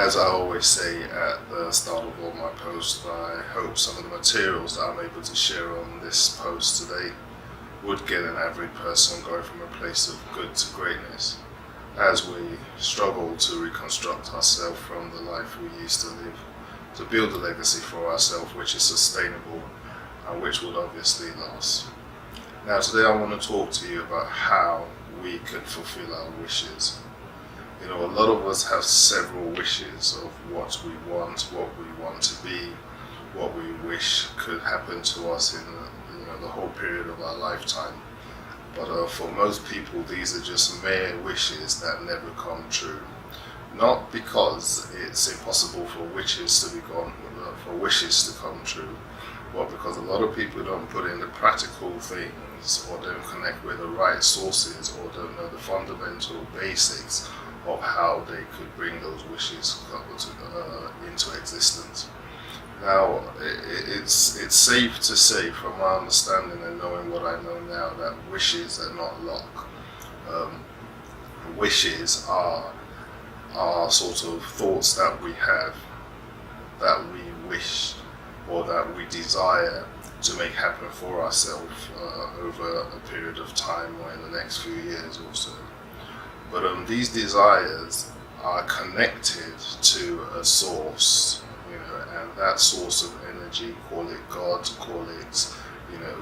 As I always say at the start of all my posts, I hope some of the materials that I'm able to share on this post today would get an average person going from a place of good to greatness as we struggle to reconstruct ourselves from the life we used to live, to build a legacy for ourselves which is sustainable and which will obviously last. Now today I want to talk to you about how we could fulfill our wishes. You know, a lot of us have several wishes of what we want to be, what we wish could happen to us in the whole period of our lifetime. But for most people, these are just mere wishes that never come true. Not because it's impossible for wishes to come true, but because a lot of people don't put in the practical things, or don't connect with the right sources, or don't know the fundamental basics of how they could bring those wishes into existence. Now, it's safe to say, from my understanding and knowing what I know now, that wishes are not luck. Wishes are sort of thoughts that we have, that we wish, or that we desire to make happen for ourselves over a period of time, or in the next few years or so. But these desires are connected to a source, and that source of energy, call it God, call it,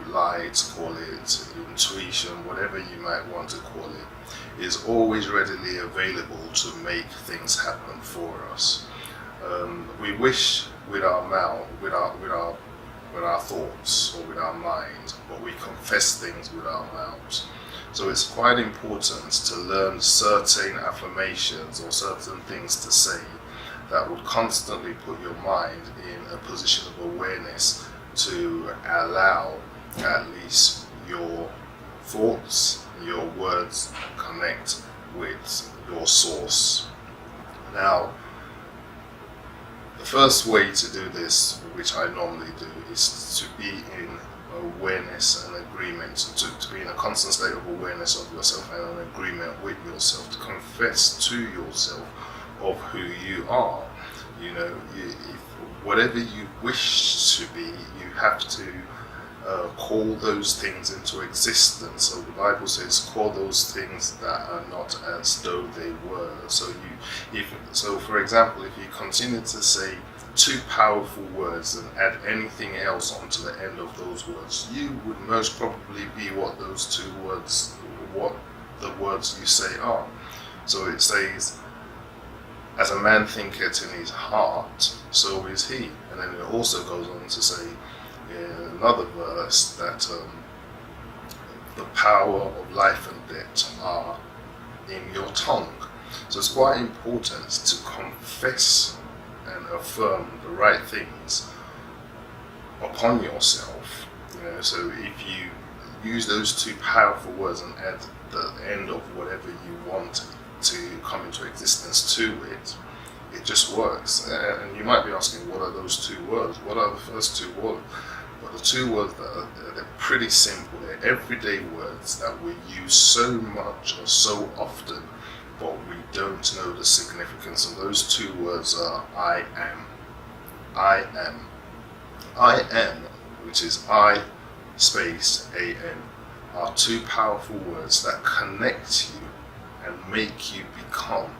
light, call it intuition, whatever you might want to call it, is always readily available to make things happen for us. We wish with our mouth, with our thoughts, or with our mind, but we confess things with our mouths. So it's quite important to learn certain affirmations or certain things to say that would constantly put your mind in a position of awareness to allow at least your thoughts, your words connect with your source. Now, the first way to do this, which I normally do, is to be in awareness and agreement, to be in a constant state of awareness of yourself and an agreement with yourself, to confess to yourself of who you are. If whatever you wish to be, you have to call those things into existence. So the Bible says, call those things that are not as though they were. So for example, if you continue to say two powerful words and add anything else onto the end of those words, you would most probably be what the words you say are. So it says, as a man thinketh in his heart, so is he. And then it also goes on to say in another verse that the power of life and death are in your tongue. So it's quite important to confess and affirm the right things upon yourself. So if you use those two powerful words and add the end of whatever you want to come into existence to it, it just works. And you might be asking, what are those two words? What are the first two words? Well, the two words they're pretty simple. They're everyday words that we use so much or so often, but we don't know the significance. And those two words are I am. I am. I am, which is I space A-N, are two powerful words that connect you and make you become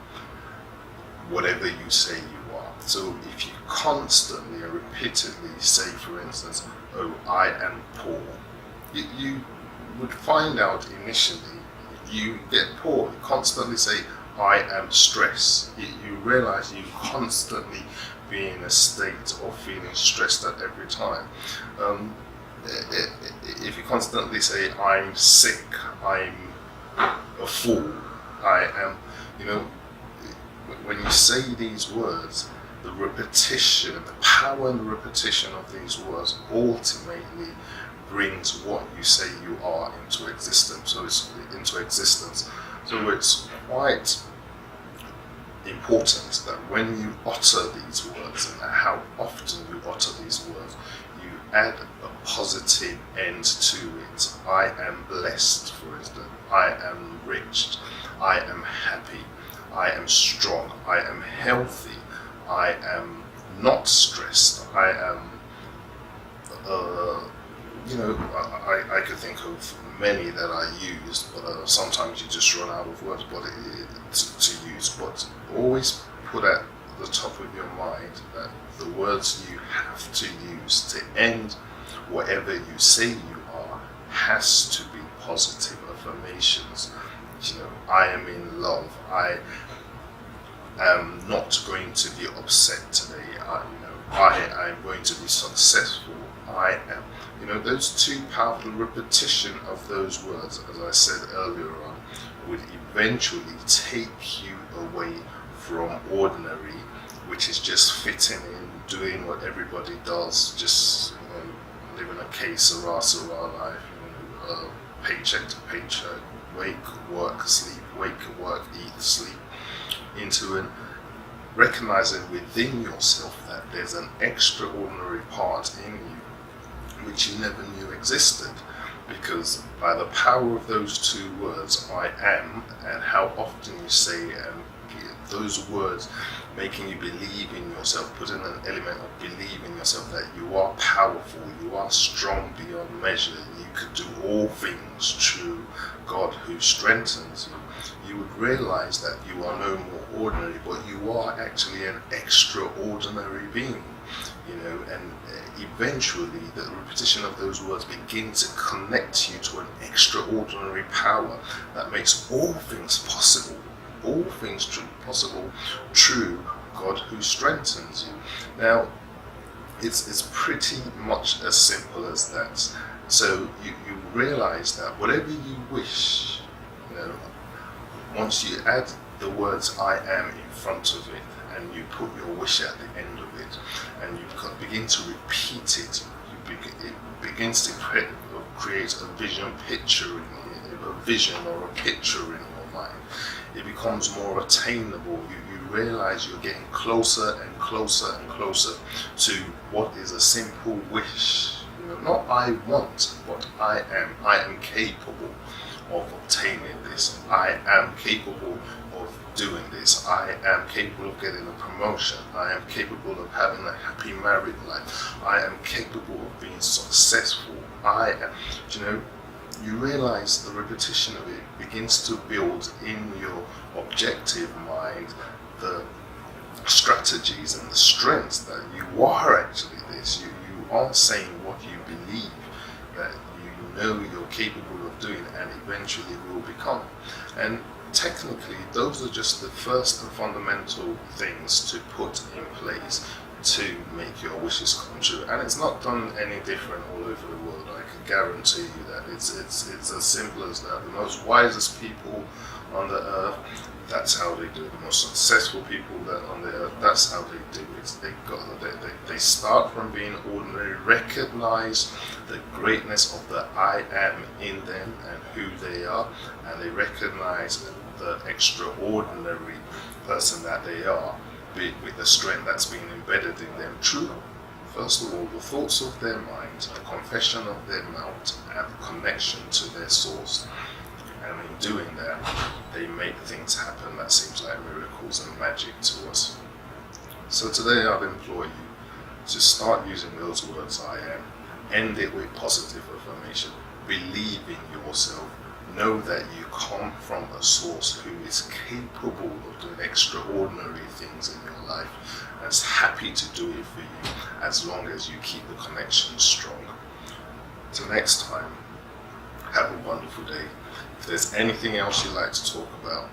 whatever you say you are. So if you constantly and repeatedly say, for instance, oh, I am poor, you would find out initially, if you get poor, you constantly say, I am stressed. You realize you constantly be in a state of feeling stressed at every time. If you constantly say, I'm sick, I'm a fool, I am, when you say these words, the repetition, the power and the repetition of these words ultimately brings what you say you are into existence. So it's quite important that when you utter these words, and how often you utter these words, you add a positive end to it. I am blessed, for instance. I am rich. I am happy. I am strong. I am healthy. I am not stressed. I am, I could think of many that I use, but sometimes you just run out of words to use. But always put at the top of your mind that the words you have to use to end whatever you say you are has to be positive affirmations. I am in love. I am not going to be upset today. I am going to be successful. I am. Those two powerful repetition of those words, as I said earlier on, would eventually take you away from ordinary, which is just fitting in, doing what everybody does, just living a que sera life, paycheck to paycheck, wake, work, sleep, wake, work, eat, sleep, into an recognizing within yourself that there's an extraordinary part in you which you never knew existed, because by the power of those two words, I am, and how often you say those words making you believe in yourself, putting an element of belief in yourself that you are powerful, you are strong beyond measure, you could do all things through God who strengthens you, you would realize that you are no more ordinary, but you are actually an extraordinary being. And eventually the repetition of those words begin to connect you to an extraordinary power that makes all things possible, all things possible through God who strengthens you. Now, it's pretty much as simple as that. So you realize that whatever you wish, once you add the words I am in front of it, and you put your wish at the end of it, and you begin to repeat it, it begins to create a vision or a picture in your mind. It becomes more attainable. You realize you're getting closer and closer and closer to what is a simple wish. Not I want, but I am. I am capable of obtaining this. I am capable of doing this. I am capable of getting a promotion. I am capable of having a happy married life. I am capable of being successful. I am, you realize the repetition of it begins to build in your objective mind the strategies and the strengths that you are actually this. You are saying what you believe that you're capable of doing and eventually will become. And technically, those are just the first and fundamental things to put in place to make your wishes come true. And it's not done any different all over the world. I can guarantee you that it's as simple as that. The most wisest people on the earth, that's how they do it. The most successful people on the earth, that's how they do it. They start from being ordinary, recognize the greatness of the I am in them and who they are, and they recognize the extraordinary person that they are, with the strength that's been embedded in them through, first of all, the thoughts of their mind, the confession of their mouth, and the connection to their source. And in doing that, they make things happen that seems like miracles and magic to us. So today I'd implore you to start using those words I am. End it with positive affirmation. Believe in yourself. Know that you come from a source who is capable of doing extraordinary things in your life and is happy to do it for you as long as you keep the connection strong. Till next time, have a wonderful day. If there's anything else you'd like to talk about,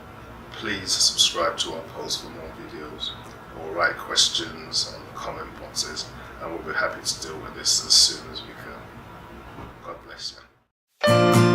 please subscribe to our post for more videos or write questions on the comment boxes, and we'll be happy to deal with this as soon as we can. God bless you.